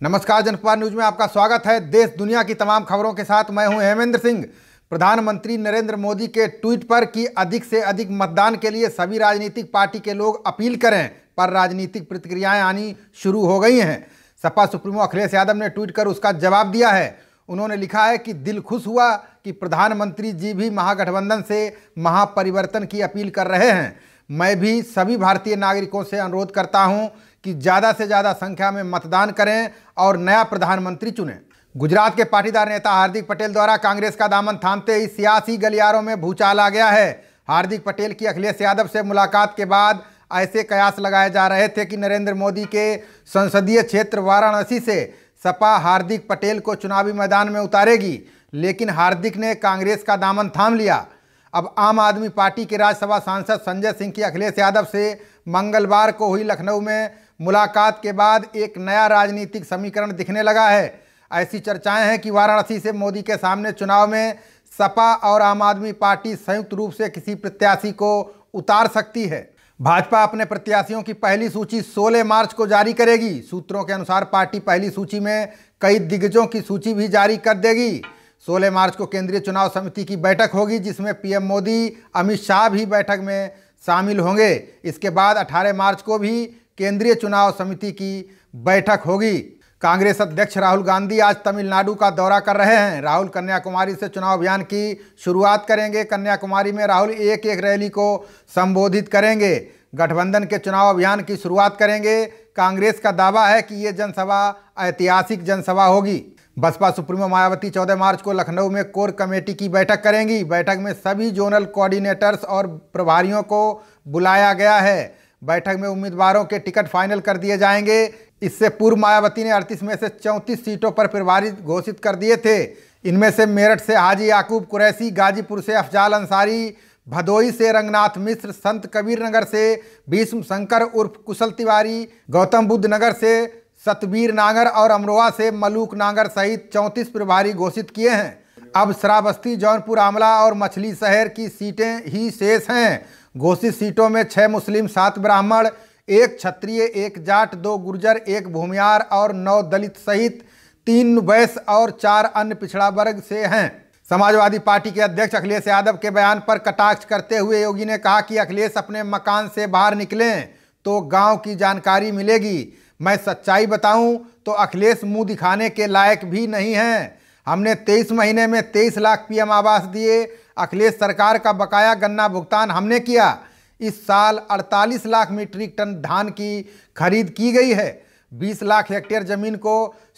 नमस्कार, जनपद न्यूज में आपका स्वागत है। देश दुनिया की तमाम खबरों के साथ मैं हूं हेमेंद्र सिंह। प्रधानमंत्री नरेंद्र मोदी के ट्वीट पर कि अधिक से अधिक मतदान के लिए सभी राजनीतिक पार्टी के लोग अपील करें, पर राजनीतिक प्रतिक्रियाएं आनी शुरू हो गई हैं। सपा सुप्रीमो अखिलेश यादव ने ट्वीट कर उसका जवाब दिया है। उन्होंने लिखा है कि दिल खुश हुआ कि प्रधानमंत्री जी भी महागठबंधन से महापरिवर्तन की अपील कर रहे हैं। मैं भी सभी भारतीय नागरिकों से अनुरोध करता हूं कि ज़्यादा से ज़्यादा संख्या में मतदान करें और नया प्रधानमंत्री चुनें। गुजरात के पाटीदार नेता हार्दिक पटेल द्वारा कांग्रेस का दामन थामते ही सियासी गलियारों में भूचाल आ गया है। हार्दिक पटेल की अखिलेश यादव से मुलाकात के बाद ऐसे कयास लगाए जा रहे थे कि नरेंद्र मोदी के संसदीय क्षेत्र वाराणसी से सपा हार्दिक पटेल को चुनावी मैदान में उतारेगी, लेकिन हार्दिक ने कांग्रेस का दामन थाम लिया। अब आम आदमी पार्टी के राज्यसभा सांसद संजय सिंह की अखिलेश यादव से मंगलवार को हुई लखनऊ में मुलाकात के बाद एक नया राजनीतिक समीकरण दिखने लगा है। ऐसी चर्चाएं हैं कि वाराणसी से मोदी के सामने चुनाव में सपा और आम आदमी पार्टी संयुक्त रूप से किसी प्रत्याशी को उतार सकती है। भाजपा अपने प्रत्याशियों की पहली सूची 16 मार्च को जारी करेगी। सूत्रों के अनुसार पार्टी पहली सूची में कई दिग्गजों की सूची भी जारी कर देगी। 16 मार्च को केंद्रीय चुनाव समिति की बैठक होगी, जिसमें पीएम मोदी, अमित शाह भी बैठक में शामिल होंगे। इसके बाद 18 मार्च को भी केंद्रीय चुनाव समिति की बैठक होगी। कांग्रेस अध्यक्ष राहुल गांधी आज तमिलनाडु का दौरा कर रहे हैं। राहुल कन्याकुमारी से चुनाव अभियान की शुरुआत करेंगे। कन्याकुमारी में राहुल एक रैली को संबोधित करेंगे। गठबंधन के चुनाव अभियान की शुरुआत करेंगे। कांग्रेस का दावा है कि ये जनसभा ऐतिहासिक जनसभा होगी। बसपा सुप्रीमो मायावती 14 मार्च को लखनऊ में कोर कमेटी की बैठक करेंगी। बैठक में सभी जोनल कोऑर्डिनेटर्स और प्रभारियों को बुलाया गया है। बैठक में उम्मीदवारों के टिकट फाइनल कर दिए जाएंगे। इससे पूर्व मायावती ने 38 में से 34 सीटों पर प्रभारी घोषित कर दिए थे। इनमें से मेरठ से हाजी याकूब कुरैशी, गाजीपुर से अफजाल अंसारी, भदोई से रंगनाथ मिश्र, संत कबीर नगर से भीष्म शंकर उर्फ कुशल तिवारी, गौतम बुद्ध नगर से सतबीर नागर और अमरोहा से मलूक नागर सहित 34 प्रभारी घोषित किए हैं। अब श्रावस्ती, जौनपुर, आमला और मछली शहर की सीटें ही शेष हैं। घोषित सीटों में 6 मुस्लिम, 7 ब्राह्मण, 1 क्षत्रिय, 1 जाट, 2 गुर्जर, 1 भूमियार और 9 दलित सहित 3 वैश्य और 4 अन्य पिछड़ा वर्ग से हैं। समाजवादी पार्टी के अध्यक्ष अखिलेश यादव के बयान पर कटाक्ष करते हुए योगी ने कहा कि अखिलेश अपने मकान से बाहर निकलें तो गांव की जानकारी मिलेगी। मैं सच्चाई बताऊं तो अखिलेश मुंह दिखाने के लायक भी नहीं हैं। हमने 23 महीने में 23 लाख पीएम आवास दिए। अखिलेश सरकार का बकाया गन्ना भुगतान हमने किया। इस साल 48 लाख मीट्रिक टन धान की खरीद की गई है। 20 लाख हेक्टेयर जमीन को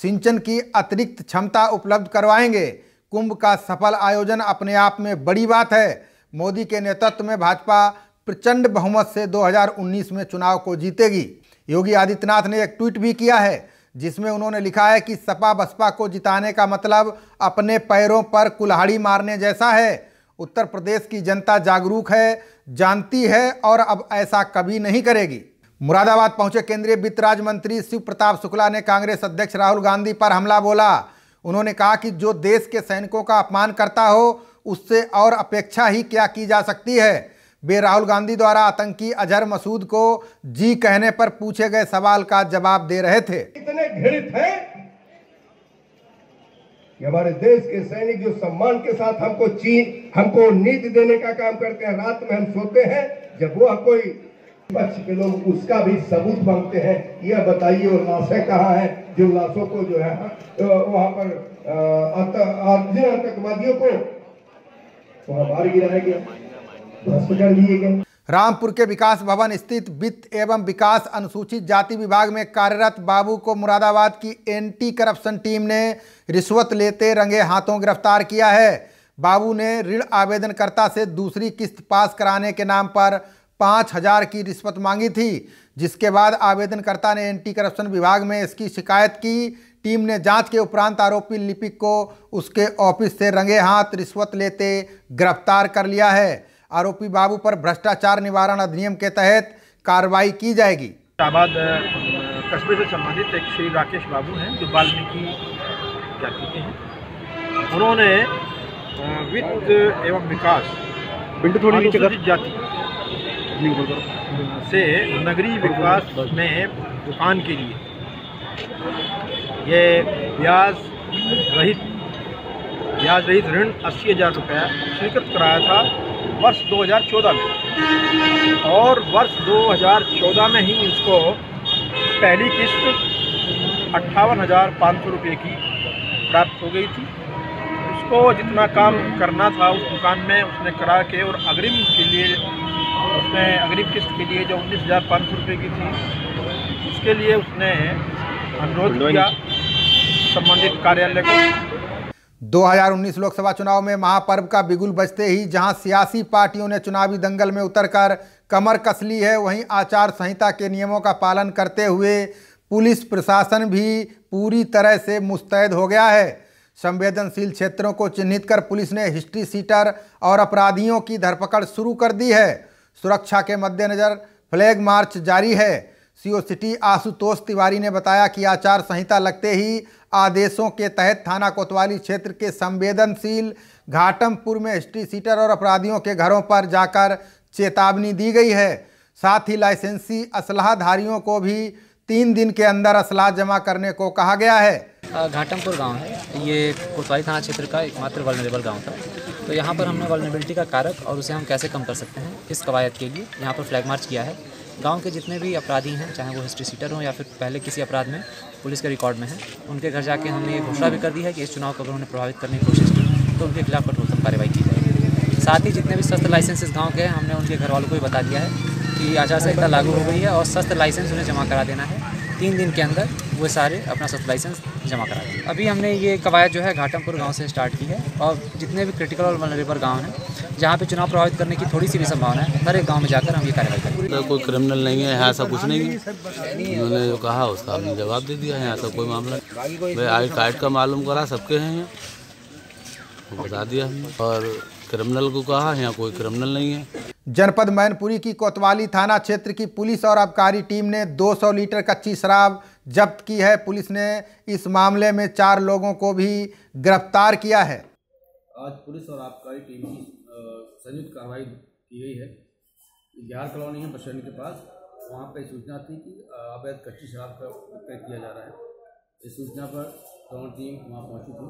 सिंचन की अतिरिक्त क्षमता उपलब्ध करवाएंगे। कुंभ का सफल आयोजन अपने आप में बड़ी बात है। मोदी के नेतृत्व में भाजपा प्रचंड बहुमत से 2019 में चुनाव को जीतेगी। योगी आदित्यनाथ ने एक ट्वीट भी किया है, जिसमें उन्होंने लिखा है कि सपा बसपा को जिताने का मतलब अपने पैरों पर कुल्हाड़ी मारने जैसा है। उत्तर प्रदेश की जनता जागरूक है, जानती है और अब ऐसा कभी नहीं करेगी। मुरादाबाद पहुंचे केंद्रीय वित्त राज्य मंत्री शिव प्रताप शुक्ला ने कांग्रेस अध्यक्ष राहुल गांधी पर हमला बोला। उन्होंने कहा कि जो देश के सैनिकों का अपमान करता हो, उससे और अपेक्षा ही क्या की जा सकती है। वे राहुल गांधी द्वारा आतंकी अजहर मसूद को जी कहने पर पूछे गए सवाल का जवाब दे रहे थे। इतने घृणित हैं कि हमारे देश के सैनिक जो सम्मान के साथ हमको नींद देने का काम करते हैं, रात में हम सोते हैं, जब वो कोई पक्ष के लोग उसका भी सबूत मांगते हैं, यह बताइए वो लाशें कहाँ हैं, जो लाशों को जो है वहां पर आतंकवादियों को वहां मार गिराया गया, कर लिए गए। रामपुर के विकास भवन स्थित वित्त एवं विकास अनुसूचित जाति विभाग में कार्यरत बाबू को मुरादाबाद की एंटी करप्शन टीम ने रिश्वत लेते रंगे हाथों गिरफ्तार किया है। बाबू ने ऋण आवेदनकर्ता से दूसरी किस्त पास कराने के नाम पर 5,000 की रिश्वत मांगी थी, जिसके बाद आवेदनकर्ता ने एंटी करप्शन विभाग में इसकी शिकायत की। टीम ने जांच के उपरांत आरोपी लिपिक को उसके ऑफिस से रंगे हाथ रिश्वत लेते गिरफ्तार कर लिया है। आरोपी बाबू पर भ्रष्टाचार निवारण अधिनियम के तहत कार्रवाई की जाएगी। इलाहाबाद कस्बे से संबंधित एक श्री राकेश बाबू हैं, जो वाल्मीकि जाति के हैं। उन्होंने वित्त एवं विकास अनुसूचित जाति से नगरीय विकास में दुकान के लिए ये ब्याज रहित ऋण 80,000 रुपया स्वीकृत कराया था वर्ष 2014 में, और वर्ष 2014 में ही उसको पहली किस्त 58,500 रुपये की प्राप्त हो गई थी। उसको जितना काम करना था उस दुकान में उसने करा के, और अग्रिम किस्त के लिए जो 19,500 रुपये की थी उसके लिए उसने अनुरोध किया संबंधित कार्यालय को। 2019 लोकसभा चुनाव में महापर्व का बिगुल बजते ही जहां सियासी पार्टियों ने चुनावी दंगल में उतरकर कमर कस ली है, वहीं आचार संहिता के नियमों का पालन करते हुए पुलिस प्रशासन भी पूरी तरह से मुस्तैद हो गया है। संवेदनशील क्षेत्रों को चिन्हित कर पुलिस ने हिस्ट्री सीटर और अपराधियों की धरपकड़ शुरू कर दी है। सुरक्षा के मद्देनजर फ्लैग मार्च जारी है। सीओ सिटी आशुतोष तिवारी ने बताया कि आचार संहिता लगते ही आदेशों के तहत थाना कोतवाली क्षेत्र के संवेदनशील घाटमपुर में हिस्ट्री सीटर और अपराधियों के घरों पर जाकर चेतावनी दी गई है। साथ ही लाइसेंसी असलाहधारियों को भी 3 दिन के अंदर असलाह जमा करने को कहा गया है। घाटमपुर गांव है, ये कोतवाली थाना क्षेत्र का एकमात्र वल्नरेबल गांव था। तो यहाँ पर हमने वल्नरेबिलिटी का कारक और उसे हम कैसे कम कर सकते हैं, इस कवायद के लिए यहाँ पर फ्लैग मार्च किया है। गांव के जितने भी अपराधी हैं, चाहे वो हिस्ट्री सीटर हों या फिर पहले किसी अपराध में पुलिस के रिकॉर्ड में हैं, उनके घर जाके हमने ये घोषणा भी कर दी है कि इस चुनाव को अगर उन्होंने प्रभावित करने की कोशिश की तो उनके खिलाफ कठोरतम कार्रवाई की जाएगी। साथ ही जितने भी शस्त्र लाइसेंस इस गाँव के हैं, हमने उनके घर वालों को भी बता दिया है कि आचार संहिता लागू हो गई है और शस्त्र लाइसेंस उन्हें जमा करा देना है। 3 दिन के अंदर वो सारे अपना शस्त्र लाइसेंस जमा करा दें। अभी हमने ये कवायद जो है घाटमपुर गांव से स्टार्ट की है, और जितने भी क्रिटिकल और वल्नरेबल गांव हैं जहाँ पे चुनाव प्रभावित करने की थोड़ी सी भी संभावना है, हर एक गांव में जाकर हम ये कार्रवाई करेंगे। कोई क्रिमिनल नहीं है यहाँ, ऐसा कुछ नहीं है। उन्होंने जो कहा उसका हमने जवाब दे दिया है। यहाँ सब कोई मामला भाई आई कार्ड का मालूम करा, सबके हैं यहाँ बता दिया हमने, और क्रिमिनल को कहा यहाँ कोई क्रिमिनल नहीं है। जनपद मैनपुरी की कोतवाली थाना क्षेत्र की पुलिस और आबकारी टीम ने 200 लीटर कच्ची शराब जब्त की है। पुलिस ने इस मामले में 4 लोगों को भी गिरफ्तार किया है। आज पुलिस और आबकारी टीम की संयुक्त कार्रवाई की गई है। 11 कॉलोनी है बस स्टैंड के पास, वहाँ पर सूचना थी कि अवैध कच्ची शराब का विक्रय किया जा रहा है। इस सूचना पर दोनों टीम वहाँ पहुँची थी।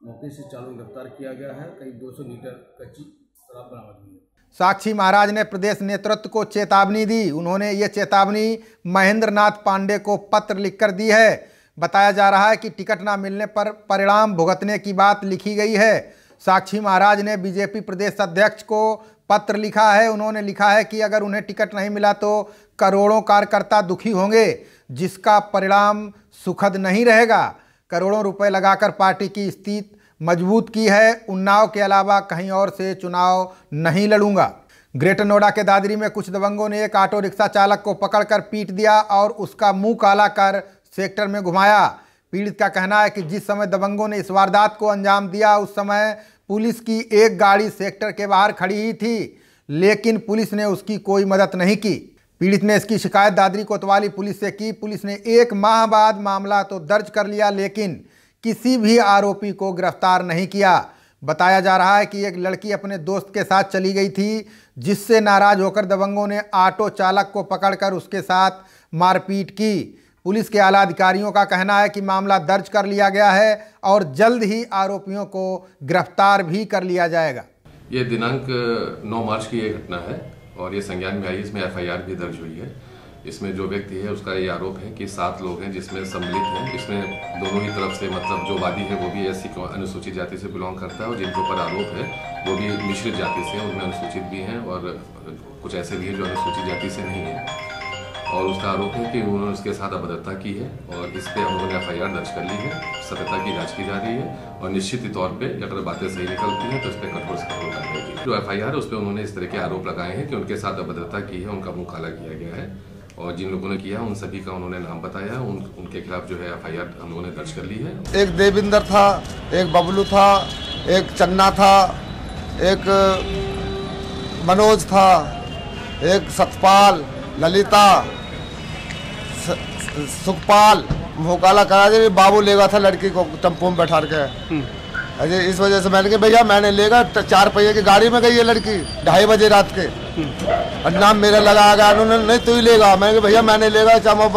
मौके से चालू गिरफ्तार किया गया है। करीब 200 लीटर कच्ची शराब बरामद हुई है। साक्षी महाराज ने प्रदेश नेतृत्व को चेतावनी दी। उन्होंने ये चेतावनी महेंद्र नाथ पांडे को पत्र लिखकर दी है। बताया जा रहा है कि टिकट न मिलने पर परिणाम भुगतने की बात लिखी गई है। साक्षी महाराज ने बीजेपी प्रदेश अध्यक्ष को पत्र लिखा है। उन्होंने लिखा है कि अगर उन्हें टिकट नहीं मिला तो करोड़ों कार्यकर्ता दुखी होंगे, जिसका परिणाम सुखद नहीं रहेगा। करोड़ों रुपए लगाकर पार्टी की स्थिति मजबूत की है। उन्नाव के अलावा कहीं और से चुनाव नहीं लड़ूंगा। ग्रेटर नोएडा के दादरी में कुछ दबंगों ने एक ऑटो रिक्शा चालक को पकड़कर पीट दिया और उसका मुंह काला कर सेक्टर में घुमाया। पीड़ित का कहना है कि जिस समय दबंगों ने इस वारदात को अंजाम दिया उस समय पुलिस की एक गाड़ी सेक्टर के बाहर खड़ी ही थी, लेकिन पुलिस ने उसकी कोई मदद नहीं की। पीड़ित ने इसकी शिकायत दादरी कोतवाली पुलिस से की। पुलिस ने 1 माह बाद मामला तो दर्ज कर लिया, लेकिन किसी भी आरोपी को गिरफ्तार नहीं किया। बताया जा रहा है कि एक लड़की अपने दोस्त के साथ चली गई थी, जिससे नाराज होकर दबंगों ने ऑटो चालक को पकड़कर उसके साथ मारपीट की। पुलिस के आला अधिकारियों का कहना है कि मामला दर्ज कर लिया गया है और जल्द ही आरोपियों को गिरफ्तार भी कर लिया जाएगा। ये दिनांक 9 मार्च की ये घटना है और ये संज्ञान में आई। इसमें FIR भी दर्ज हुई है। इसमें जो व्यक्ति है उसका ये आरोप है कि 7 लोग हैं जिसमें सम्मिलित हैं। इसमें दोनों ही तरफ से, मतलब जो वादी है वो भी SC अनुसूचित जाति से बिलोंग करता है और जिनके ऊपर आरोप है वो भी मिश्रित जाति से, उनमें अनुसूचित भी हैं और कुछ ऐसे भी हैं जो अनुसूचित जाति से नहीं है। और उसका आरोप है कि उन्होंने उसके साथ अभद्रता की है और इस पर हम लोगों ने FIR दर्ज कर ली है। सत्यता की जांच की जा रही है और निश्चित तौर पे अगर बातें सही निकलती हैं तो इस पर कठोर से कठोर कार्रवाई की। जो FIR है उस पर उन्होंने इस तरह के आरोप लगाए हैं कि उनके साथ अभद्रता की है, उनका मुँह काला किया गया है और जिन लोगों ने किया उन सभी का उन्होंने नाम बताया। उनके खिलाफ जो है FIR हम लोगों ने दर्ज कर ली है। एक देविंदर था, एक बबलू था, एक चन्ना था, एक मनोज था, एक सतपाल, ललिता, सुखपाल, मुकाला करा दे। बाबू लेगा था लड़की को टेम्पो में बैठा के। अजय इस वजह से मैंने कहा भैया मैंने लेगा, 4 पहिए की गाड़ी में गई है लड़की 2:30 बजे रात के और नाम मेरा लगा गया। उन्होंने नहीं तू ही लेगा। मैंने कहा भैया मैंने लेगा, चाहे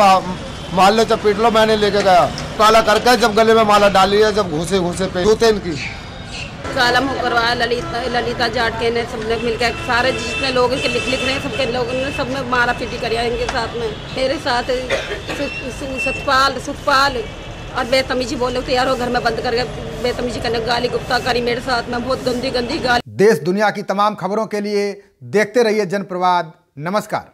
मार लो चाहे पीट लो, मैंने लेके गया। काला करके जब गले में माला डाली है, जब घुसे घुसे पे जूते इनकी काला मुँह करवाया। ललिता जाटके ने सबने मिलकर सारे जितने लोग इनके लिख रहे हैं सबके लोगों ने सब में मारा पीटी करी इनके साथ में। मेरे साथ सुखपाल और बेतमीजी बोले तो यार वो घर में बंद करके बेतमीजी करने गाली गुप्ता करी मेरे साथ में, बहुत गंदी गंदी गाली। देश दुनिया की तमाम खबरों के लिए देखते रहिए जनप्रवाद। नमस्कार।